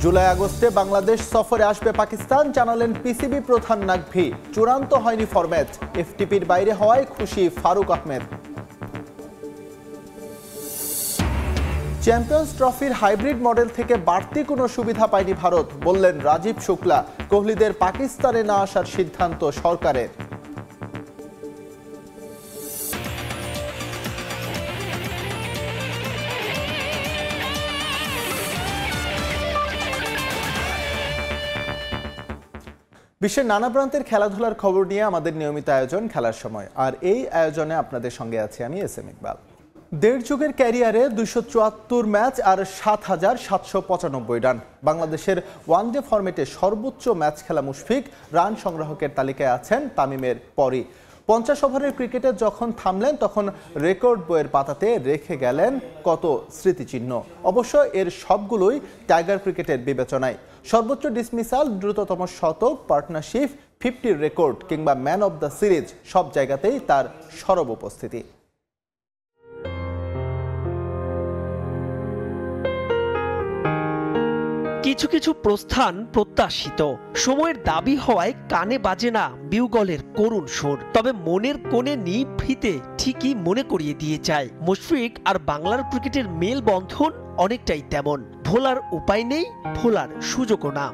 জুলাই আগস্টে বাংলাদেশ সফরে আসবে পাকিস্তান, জানালেন পিসিবি প্রধান নাকভি। চূড়ান্ত হয়নি ফরম্যাট, এফটিপির বাইরে হওয়ায় খুশি ফারুক আহমেদ। চ্যাম্পিয়ন্স ট্রফির হাইব্রিড মডেল থেকে বাড়তি কোনো সুবিধা পায়নি ভারত, বললেন রাজীব শুক্লা। কোহলিদের পাকিস্তানে না আসার সিদ্ধান্ত সরকারের। বিশ্বের নানা প্রান্তের খেলাধুলার খবর নিয়ে আমাদের নিয়মিত আয়োজন খেলার সময়, আর এই আয়োজনে আপনাদের সঙ্গে আছি আমি এস এম ইকবাল। দেড় যুগের ক্যারিয়ারে 274 ম্যাচ আর 7,795 রান। বাংলাদেশের ওয়ানডে ফরম্যাটে সর্বোচ্চ ম্যাচ খেলা মুশফিক, রান সংগ্রাহকের তালিকায় আছেন তামিমের পরই। 50 ওভারের ক্রিকেটে যখন থামলেন তখন রেকর্ড বইয়ের পাতাতে রেখে গেলেন কত স্মৃতিচিহ্ন। অবশ্য এর সবগুলোই টাইগার ক্রিকেটের বিবেচনায়। সর্বোচ্চ ডিসমিসাল, দ্রুততম শতক, পার্টনারশিপ, 50 রেকর্ড কিংবা ম্যান অব দ্য সিরিজ, সব জায়গাতেই তার সরব উপস্থিতি। কিছু কিছু প্রস্থান প্রত্যাশিত, সময়ের দাবি হওয়ায় কানে বাজে না বিউগলের করুণ সুর। তবে মনের কোণে নিভৃতে ঠিকই মনে করিয়ে দিয়ে যায় মুশফিক আর বাংলার ক্রিকেটের মেলবন্ধন অনেকটাই তেমন। ভোলার উপায় নেই, ভোলার সুযোগও না।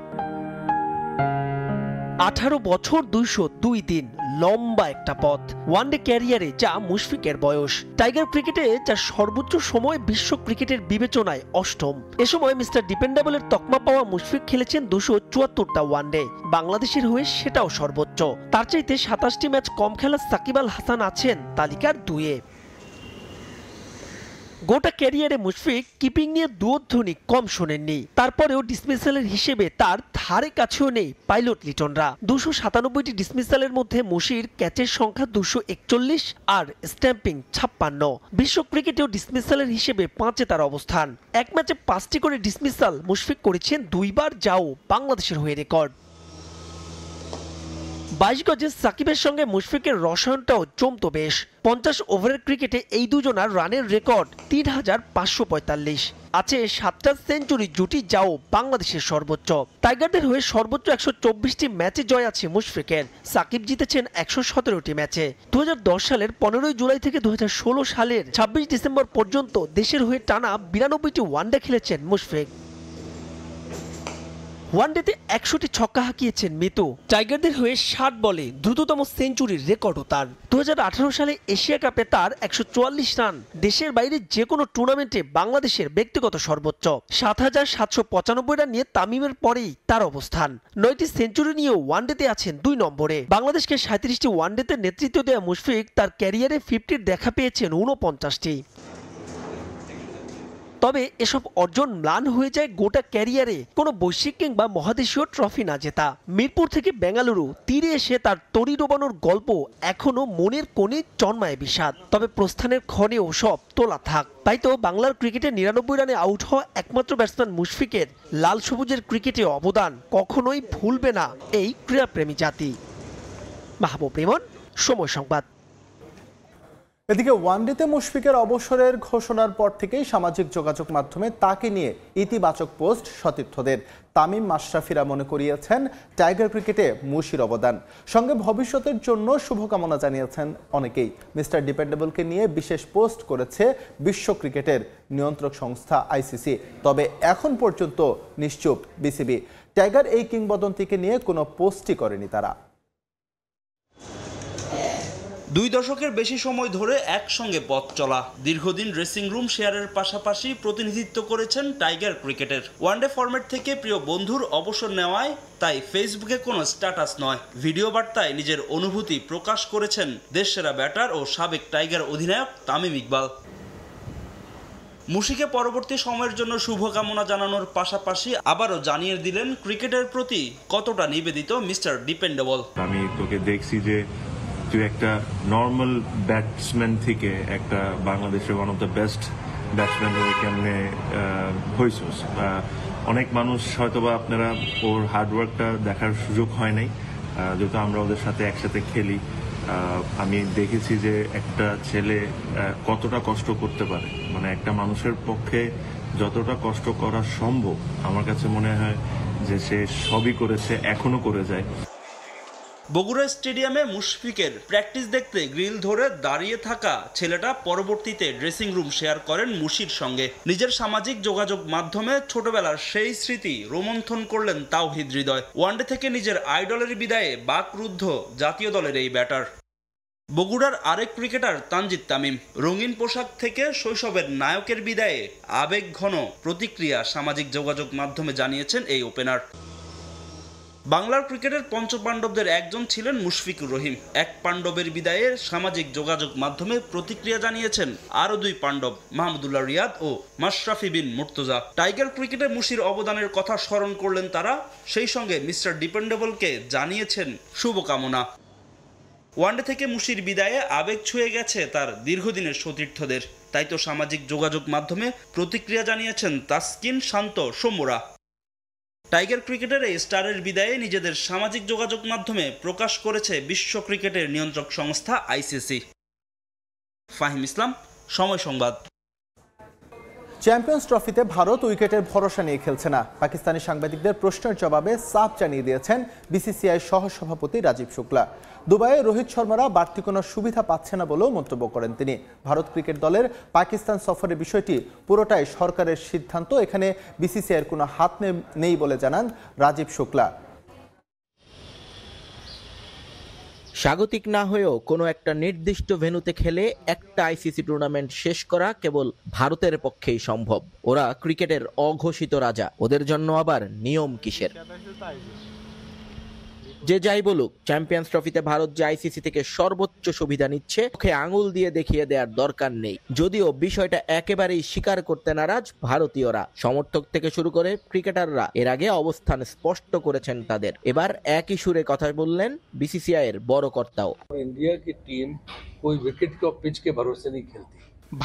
18 বছর 202 দিন, লম্বা একটা পথ। ওয়ানডে ক্যারিয়ারে যা মুশফিকের বয়স, টাইগার ক্রিকেটে যার সর্বোচ্চ সময় বিশ্ব ক্রিকেটের বিবেচনায় অষ্টম। এ সময় মিস্টার ডিপেন্ডেবলের তকমা পাওয়া মুশফিক খেলেছেন 274টা ওয়ানডে, বাংলাদেশের হয়ে সেটাও সর্বোচ্চ। তার চাইতে 27টি ম্যাচ কম খেলা সাকিব আল হাসান আছেন তালিকার 2-এ। গোটা ক্যারিয়ারে মুশফিক কিপিং নিয়ে দুধ্বনি কম শোনেননি। তারপরেও ডিসমিসালের হিসেবে তার ধারে কাছেও নেই পাইলট লিটনরা। 297টি ডিসমিসালের মধ্যে মুশির ক্যাচের সংখ্যা 241 আর স্ট্যাম্পিং 56। বিশ্ব ক্রিকেটেও ডিসমিসালের হিসেবে 5-এ তার অবস্থান। এক ম্যাচে 5টি করে ডিসমিসাল মুশফিক করেছেন 2বার, যাও বাংলাদেশের হয়ে রেকর্ড। 22 গজে সাকিবের সঙ্গে মুশফিকের রসায়নটাও জমতো বেশ। 50 ওভারের ক্রিকেটে এই দুজনার রানের রেকর্ড 3545। আছে 7টা সেঞ্চুরি জুটি, যাও বাংলাদেশের সর্বোচ্চ। টাইগারদের হয়ে সর্বোচ্চ 124টি ম্যাচে জয় আছে মুশফিকের। সাকিব জিতেছেন 117টি ম্যাচে। 2010 সালের 15 জুলাই থেকে 2016 সালের 26 ডিসেম্বর পর্যন্ত দেশের হয়ে টানা 92টি ওয়ানডে খেলেছেন মুশফিক। ওয়ানডেতে 100টি ছক্কা হাঁকিয়েছেন মিতু। টাইগারদের হয়ে 60 বলে দ্রুততম সেঞ্চুরির রেকর্ডও তার। 2018 সালে এশিয়া কাপে তার 144 রান, দেশের বাইরে যে কোনো টুর্নামেন্টে বাংলাদেশের ব্যক্তিগত সর্বোচ্চ। 7,795 রান নিয়ে তামিমের পরেই তার অবস্থান। 9টি সেঞ্চুরি নিয়েও ওয়ানডেতে আছেন 2 নম্বরে। বাংলাদেশকে 37টি ওয়ানডেতে নেতৃত্ব দেওয়া মুশফিক তার ক্যারিয়ারে 50-র দেখা পেয়েছেন 49টি। তবে এসব অর্জন ম্লান হয়ে যায় গোটা ক্যারিয়ারে কোনো বৈশ্বিক কিংবা মহাদেশীয় ট্রফি না জেতা। মিরপুর থেকে বেঙ্গালুরু তীরে এসে তার তরি ডোবানোর গল্প এখনো মনের কোণে জন্মায় বিষাদ। তবে প্রস্থানের ক্ষণেও সব তোলা থাক। তাই তো বাংলার ক্রিকেটে 99 রানে আউট হওয়া একমাত্র ব্যাটসম্যান মুশফিকের লাল সবুজের ক্রিকেটে অবদান কখনোই ভুলবে না এই ক্রীড়াপ্রেমী জাতি। মাহবুব রিমন, সময় সংবাদ। এদিকে ওয়ানডেতে মুশফিকের অবসরের ঘোষণার পর থেকেই সামাজিক যোগাযোগ মাধ্যমে তাকে নিয়ে ইতিবাচক পোস্ট সতীর্থদের। তামিম মাশরাফিরা মনে করিয়েছেন টাইগার ক্রিকেটে মুশির অবদান, সঙ্গে ভবিষ্যতের জন্য শুভকামনা জানিয়েছেন অনেকেই। মিস্টার ডিপেন্ডেবলকে নিয়ে বিশেষ পোস্ট করেছে বিশ্ব ক্রিকেটের নিয়ন্ত্রক সংস্থা আইসিসি। তবে এখন পর্যন্ত নিশ্চুপ বিসিবি। টাইগার এই কিংবদন্তিকে নিয়ে কোনো পোস্টই করেনি তারা। 2 দশকের বেশি সময় ধরে একসঙ্গে পথ চলা, দীর্ঘদিন ড্রেসিং রুম শেয়ারের পাশাপাশি প্রতিনিধিত্ব করেছেন টাইগার ক্রিকেটের। ওয়ানডে ফরম্যাট থেকে প্রিয় বন্ধুর অবসর নেওয়ায় তাই ফেসবুকে কোনো স্ট্যাটাস নয়, ভিডিও বার্তায় নিজের অনুভূতি প্রকাশ করেছেন দেশসেরা ব্যাটার ও সাবেক টাইগার অধিনায়ক তামিম ইকবাল। মুশিকে পরবর্তী সময়ের জন্য শুভকামনা জানানোর পাশাপাশি আবারও জানিয়ে দিলেন ক্রিকেটের প্রতি কতটা নিবেদিত মিস্টার ডিপেন্ডেবল। আমি তোকে দেখছি যে তুই একটা নর্মাল ব্যাটসম্যান থেকে একটা বাংলাদেশের one of the best batsman হয়ে কেমনে হয়েছিস। অনেক মানুষ হয়তোবা আপনারা ওর হার্ডওয়ার্কটা দেখার সুযোগ হয় নাই, যেহেতু আমরা ওদের সাথে একসাথে খেলি। আমি দেখেছি যে একটা ছেলে কতটা কষ্ট করতে পারে, মানে একটা মানুষের পক্ষে যতটা কষ্ট করা সম্ভব আমার কাছে মনে হয় যে সে সবই করেছে, এখনো করে যায়। বগুড়া স্টেডিয়ামে মুশফিকের প্র্যাকটিস দেখতে গ্রিল ধরে দাঁড়িয়ে থাকা ছেলেটা পরবর্তীতে ড্রেসিং রুম শেয়ার করেন মুশির সঙ্গে। নিজের সামাজিক যোগাযোগ মাধ্যমে ছোটবেলার সেই স্মৃতি রোমন্থন করলেন তাওহিদ হৃদয়। ওয়ানডে থেকে নিজের আইডলের বিদায়ে বাকরুদ্ধ জাতীয় দলের এই ব্যাটার। বগুড়ার আরেক ক্রিকেটার তানজিদ তামিম রঙিন পোশাক থেকে শৈশবের নায়কের বিদায়ে আবেগঘন প্রতিক্রিয়া সামাজিক যোগাযোগ মাধ্যমে জানিয়েছেন এই ওপেনার। বাংলার ক্রিকেটের পঞ্চপাণ্ডবদের একজন ছিলেন মুশফিকুর রহিম। এক পাণ্ডবের বিদায়ে সামাজিক যোগাযোগ মাধ্যমে প্রতিক্রিয়া জানিয়েছেন আরও দুই পাণ্ডব, মাহমুদুল্লাহ রিয়াদ ও মাশরাফি বিন মুর্তজা। টাইগার ক্রিকেটে মুশির অবদানের কথা স্মরণ করলেন তারা, সেই সঙ্গে মিস্টার ডিপেন্ডেবলকে জানিয়েছেন শুভকামনা। ওয়ানডে থেকে মুশির বিদায়ে আবেগ ছুঁয়ে গেছে তার দীর্ঘদিনের সতীর্থদের, তাই তো সামাজিক যোগাযোগ মাধ্যমে প্রতিক্রিয়া জানিয়েছেন তাসকিন, শান্ত, সৌম্যরা। টাইগার ক্রিকেটের এই স্টারের বিদায়ে নিজেদের সামাজিক যোগাযোগ মাধ্যমে প্রকাশ করেছে বিশ্ব ক্রিকেটের নিয়ন্ত্রক সংস্থা আইসিসি। ফাহিম ইসলাম, সময় সংবাদ। চ্যাম্পিয়ন্স ট্রফিতে ভারত উইকেটের ভরসা নিয়ে খেলছে না। পাকিস্তানি সাংবাদিকদের প্রশ্নের জবাবে সাফ জানিয়ে দিয়েছেন বিসিসিআই সহসভাপতি রাজীব শুক্লা। দুবাইয়ে রোহিত শর্মারা বাড়তি কোনো সুবিধা পাচ্ছে না বলেও মন্তব্য করেন তিনি। ভারত ক্রিকেট দলের পাকিস্তান সফরের বিষয়টি পুরোটাই সরকারের সিদ্ধান্ত, এখানে বিসিসিআইয়ের কোনো হাত নেই বলে জানান রাজীব শুক্লা। স্বাগতিক না হয়েও কোনো একটা নির্দিষ্ট ভেন্যুতে খেলে একটা আইসিসি টুর্নামেন্ট শেষ করা কেবল ভারতের পক্ষেই সম্ভব। ওরা ক্রিকেটের অঘোষিত রাজা, ওদের জন্য আবার নিয়ম কিসের? যে যাই বলুক, চ্যাম্পিয়ন্স ট্রফিতে ভারত যে আইসিসি থেকে সর্বোচ্চ সুবিধা নিচ্ছে ওকে আঙুল দিয়ে দেখিয়ে দেওয়ার দরকার নেই। যদিও বিষয়টা একেবারেই স্বীকার করতে নারাজ ভারতীয়রা। সমর্থক থেকে শুরু করে ক্রিকেটাররা এর আগে অবস্থান স্পষ্ট করেছেন তাদের। এবার একই সুরে কথা বললেন বিসিসিআই এর বড় কর্তাও। इंडिया की टीम कोई विकेट को पिच के भरोसे नहीं खेलती।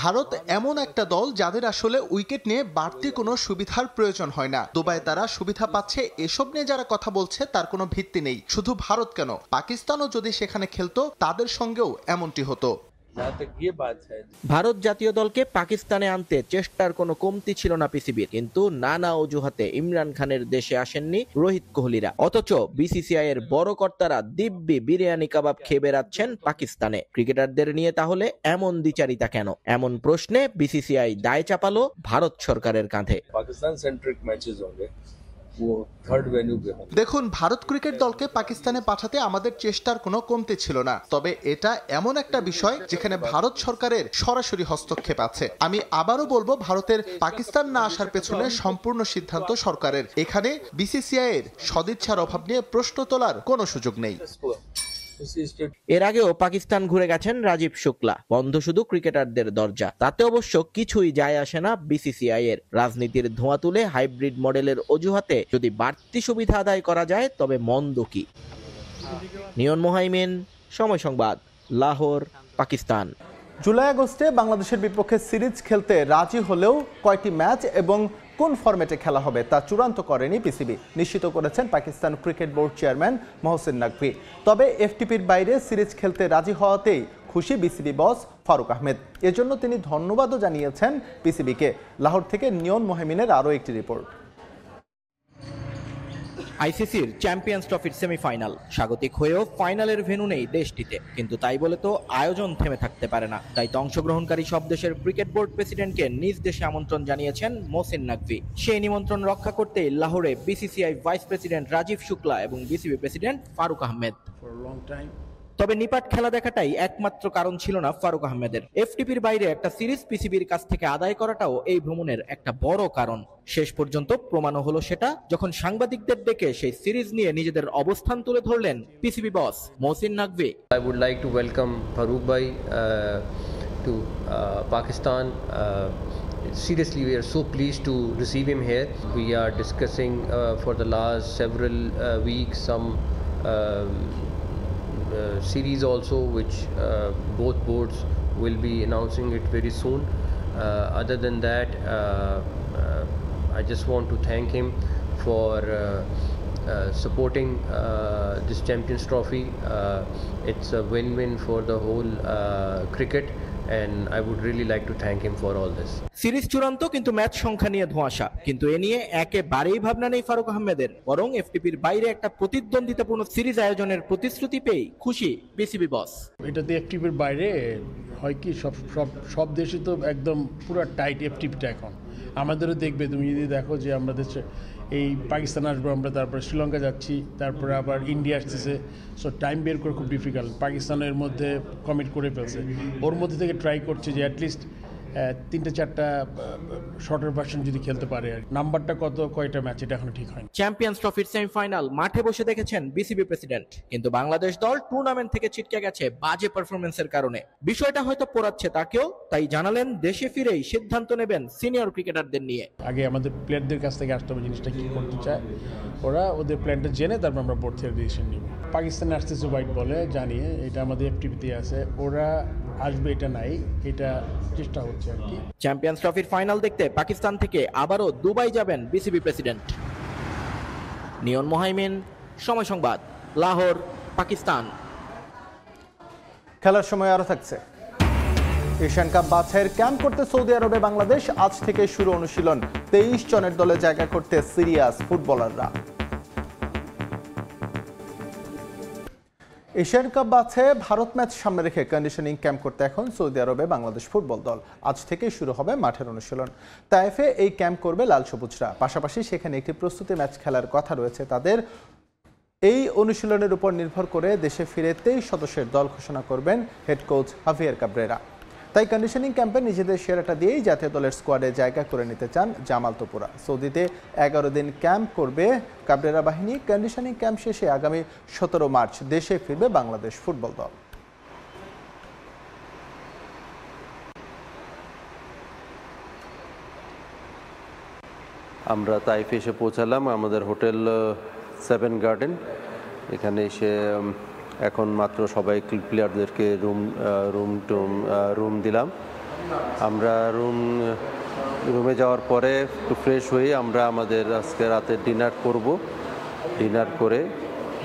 ভারত এমন একটা দল যাদের আসলে উইকেট নিয়ে বাড়তি কোনো সুবিধার প্রয়োজন হয় না। দুবাইয়ে তারা সুবিধা পাচ্ছে, এসব নিয়ে যারা কথা বলছে তার কোনো ভিত্তি নেই। শুধু ভারত কেন, পাকিস্তানও যদি সেখানে খেলতো তাদের সঙ্গেও এমনটি হতো। ভারত জাতীয় দলকে পাকিস্তানে আনতে চেষ্টার কোনো কমতি ছিল না পিসিবির, কিন্তু নানা অজুহাতে ইমরান খানের দেশে আসেননি রোহিত কোহলিরা। অথচ বিসিসিআই এর বড় কর্তারা দিব্যি বিরিয়ানি কাবাব খেয়ে বেড়াচ্ছেন পাকিস্তানে। ক্রিকেটারদের নিয়ে তাহলে এমন দ্বিচারিতা কেন? এমন প্রশ্নে বিসিসিআই দায় চাপালো ভারত সরকারের কাঁধে। पाकिस्तान सेंट्रिक मैचेस होंगे, দেখুন, ভারত ক্রিকেট দলকে পাকিস্তানে পাঠাতে আমাদের চেষ্টার কোনো কমতি ছিল না, তবে এটা এমন একটা বিষয় যেখানে ভারত সরকারের সরাসরি হস্তক্ষেপ আছে। আমি আবারও বলবো, ভারতের পাকিস্তান না আসার পেছনে সম্পূর্ণ সিদ্ধান্ত সরকারের। এখানে বিসিসিআই এর সদিচ্ছার অভাব নিয়ে প্রশ্ন তোলার কোনো সুযোগ নেই। এর আগেও পাকিস্তান ঘুরে গেছেন রাজীব শুক্লা। বন্ধ শুধু ক্রিকেটারদের দরজা। তাতে অবশ্য কিছুই যায় আসে না বিসিসিআই এর। রাজনীতির ধোঁয়া তুলে হাইব্রিড মডেলের অজুহাতে যদি বাড়তি সুবিধা আদায় করা যায় তবে মন্দ কি? নিয়ন মোহাইমিন, সময় সংবাদ, লাহোর, পাকিস্তান। জুলাই আগস্টে বাংলাদেশের বিপক্ষে সিরিজ খেলতে রাজি হলেও কয়টি ম্যাচ এবং কোন ফরম্যাটে খেলা হবে তা চূড়ান্ত করেনি পিসিবি, নিশ্চিত করেছেন Pakistan cricket board chairman Mohsin Naqvi. তবে এফটিপির বাইরে সিরিজ খেলতে রাজি হওয়াতেই খুশি বিসিবি বস ফারুক আহমেদ। এজন্য তিনি ধন্যবাদও জানিয়েছেন পিসিবিকে। লাহোর থেকে নিয়ন মোহামিনের আরও একটি রিপোর্ট। আইসিসির চ্যাম্পিয়ন্স ট্রফির সেমিফাইনাল, স্বাগতিক হয়েও ফাইনালের ভেন্যু নেই দেশটিতে। কিন্তু তাই বলে তো আয়োজন থেমে থাকতে পারে না। তাই তো অংশগ্রহণকারী সব দেশের ক্রিকেট বোর্ড প্রেসিডেন্টকে নিজ দেশে আমন্ত্রণ জানিয়েছেন মোহসিন নাকভি। সেই নিমন্ত্রণ রক্ষা করতেই লাহোরে BCCI vice president Rajiv Shukla এবং বিসিবি প্রেসিডেন্ট ফারুক আহমেদ। তবে নিপাট খেলা দেখাটাই একমাত্র কারণ ছিল না ফারুক আহমেদের। এফটিপির বাইরে একটা সিরিজ পিসিবির কাছ থেকে আদায় করাটাও এই ভ্রমণের একটা বড় কারণ। শেষ পর্যন্ত প্রমাণও হলো সেটা যখন সাংবাদিকদের ডেকে সেই সিরিজ নিয়ে নিজেদের অবস্থান তুলে ধরলেন PCB boss Mohsin Naqvi. I would like to welcome Farooq bhai to Pakistan. Seriously, we are so pleased to receive him here. We are discussing for the last several weeks some series also, which both boards will be announcing it very soon. Other than that, I just want to thank him for supporting this Champions Trophy. It's a win-win for the whole cricket, and I would really like to thank him for all this. Series চূড়ান্ত, কিন্তু match সংখ্যা নিয়ে ধোঁয়াশা। কিন্তু এ নিয়ে একেবারেই ভাবনা নেই ফারুক আহমেদের, বরং এফটিপির বাইরে একটা প্রতিদ্বন্দ্বিতাপূর্ণ সিরিজ আয়োজনের প্রতিশ্রুতি পেয়ে খুশি বিসিবি বস। এটাতে এফটিপির বাইরে হয় কি, সব দেশে তো একদম পুরো টাইট এফটিপিটা এখন। আমাদেরও দেখবে, তুমি যদি দেখো যে আমরা দেশে এই পাকিস্তান আসবো আমরা, তারপরে শ্রীলঙ্কা যাচ্ছি, তারপরে আবার ইন্ডিয়া আসতেছে। সো টাইম বের করে খুব ডিফিকাল্ট। পাকিস্তানের মধ্যে কমিট করে ফেলছে, ওর মধ্যে থেকে ট্রাই করছে যে অ্যাটলিস্ট 3-4টা শর্টের ভার্সন যদি খেলতে পারে। আর নাম্বারটা কয়টা ম্যাচ এটা এখনো ঠিক হয়নি। চ্যাম্পিয়ন্স ট্রফির সেমিফাইনাল মাঠে বসে দেখেছেন বিসিবি প্রেসিডেন্ট, কিন্তু বাংলাদেশ দল টুর্নামেন্ট থেকে ছিটকে গেছে বাজে পারফরমেন্সের কারণে। বিষয়টা হয়তো পোড়াচ্ছে তাকেও, তাই জানালেন দেশে ফিরেই সিদ্ধান্ত নেবেন সিনিয়র ক্রিকেটারদের নিয়ে। আগে আমাদের প্লেয়ারদের কাছ থেকে আসতে হবে জিনিসটা কি করতে চায় ওরা, ওদের প্ল্যানটা জেনে তারপর আমরা বোর্ড থেকে ডিসিশন নিব। পাকিস্তানে আসতেছে হোয়াইট বলে জানিয়ে, এটা আমাদের এফটিপিতে আছে, ওরা আসবে এটা নাই, এটা চেষ্টা হচ্ছে আর কি। চ্যাম্পিয়ন্স ট্রফির ফাইনাল দেখতে পাকিস্তান থেকে আবারও দুবাই যাবেন বিসিবি প্রেসিডেন্ট। নিয়ন মোহাইমিন, সময় সংবাদ, লাহোর, পাকিস্তান। খেলার সময় আরো থাকছে। এশিয়ান কাপ বাছাইয়ের ক্যাম্প করতে সৌদি আরবে বাংলাদেশ, আজ থেকে শুরু অনুশীলন। 23 জনের দলে জায়গা করতে সিরিয়াস ফুটবলাররা। এশিয়ান কাপ বাছাইয়ে ভারত ম্যাচ সামনে রেখে কন্ডিশনিং ক্যাম্প করতে এখন সৌদি আরবে বাংলাদেশ ফুটবল দল। আজ থেকে শুরু হবে মাঠের অনুশীলন। তায়েফে এই ক্যাম্প করবে লাল সবুজরা। পাশাপাশি সেখানে একটি প্রস্তুতি ম্যাচ খেলার কথা রয়েছে তাদের। এই অনুশীলনের উপর নির্ভর করে দেশে ফিরে 23 সদস্যের দল ঘোষণা করবেন হেড কোচ হাভিয়ার কাবরেরা। তাই কন্ডিশনিং ক্যাম্পে নিজেদের সেরাটা দিয়েই জাতীয় দলের স্কোয়াডে জায়গা করে নিতে চান জামাল তোপুরা। সৌদিতে 11 দিন ক্যাম্প করবে কাবরেরা বাহিনী। কন্ডিশনিং ক্যাম্প শেষে আগামী 17 মার্চ দেশে ফিরবে বাংলাদেশ ফুটবল দল। আমরা তাইফে এসে পৌঁছালাম, আমাদের হোটেল 7 গার্ডেন। এখানে এসে এখন মাত্র সবাই প্লেয়ারদেরকে রুম দিলাম। আমরা রুমে যাওয়ার পরে একটু ফ্রেশ হয়ে আমরা আমাদের আজকে রাতে ডিনার করব। ডিনার করে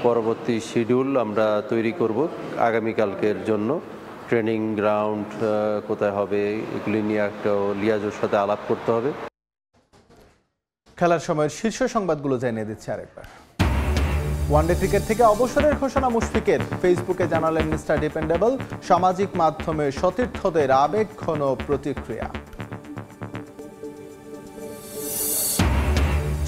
পরবর্তী শিডিউল আমরা তৈরি করব আগামীকালকের জন্য। ট্রেনিং গ্রাউন্ড কোথায় হবে এগুলি নিয়ে একটা লিয়াজোর সাথে আলাপ করতে হবে। খেলার সময়ের শীর্ষ সংবাদগুলো জানিয়ে দিচ্ছে আরেকবার। ওয়ানডে ক্রিকেট থেকে অবসরের ঘোষণা মুশফিকের। ফেসবুকে জানালেন মিস্টার ডিপেন্ডেবল। সামাজিক মাধ্যমে সতীর্থদের আবেগঘন প্রতিক্রিয়া।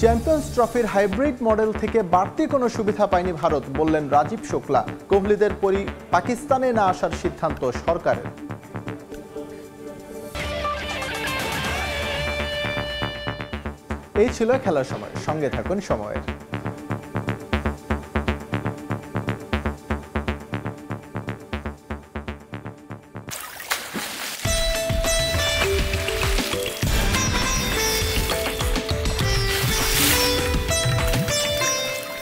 চ্যাম্পিয়ন্স ট্রফির হাইব্রিড মডেল থেকে বাড়তি কোনো সুবিধা পায়নি ভারত, বললেন রাজীব শুক্লা। কোহলিদের পাকিস্তানে না আসার সিদ্ধান্ত সরকারের। এই ছিল খেলার সময়। সঙ্গে থাকুন সময়ের।